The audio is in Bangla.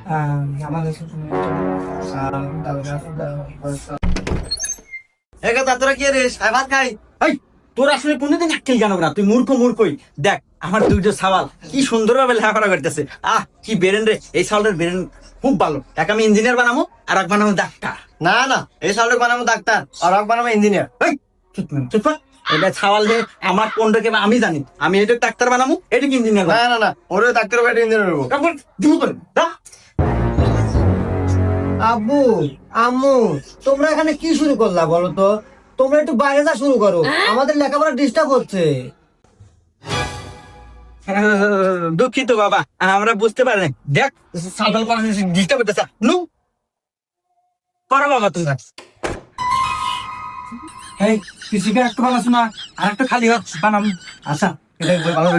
আমাদের তোরা কি রে ভাত খাই? তোর আসলে কোনদিন আক্কেল জানো না, তুই মূর্খই। দেখ আমার দুইটা সাওয়াল কি সুন্দর ভাবে লেখাপড়া করতেছে। কি বেরেন রে, এই সাওয়ালের বেরেন খুব ভালো। এক আমি ইঞ্জিনিয়ার বানাবো আর এক বানাবো ডাক্তার। না না, এই সালটা বানাবো ডাক্তার আর এক বানাবো ইঞ্জিনিয়ার। চুপ কর। এটা ছাওয়াল রে, আমার কোনটা কে আমি জানি। আমি এটা ডাক্তার বানাবো, এটা কি ইঞ্জিনিয়ার। না না না, ওরে ডাক্তার হবে, ইঞ্জিনিয়ার হবো। আব্বু আম্মু, তোমরা এখানে কি শুরু করলা বলো তো? তোমরা একটু বাইরে যা শুরু করো, আমাদের লেখাপড়া ডিস্টার্ব হচ্ছে। দুঃখিত বাবা, আমরা বুঝতে পারি। দেখ সাঁতাল ডিস্টার্ব করতেছে। নু করো বাবা তোমরা। এই পিসিকে একটা বানাস না, আর একটা খালি বানাম। আচ্ছা এটা ভালো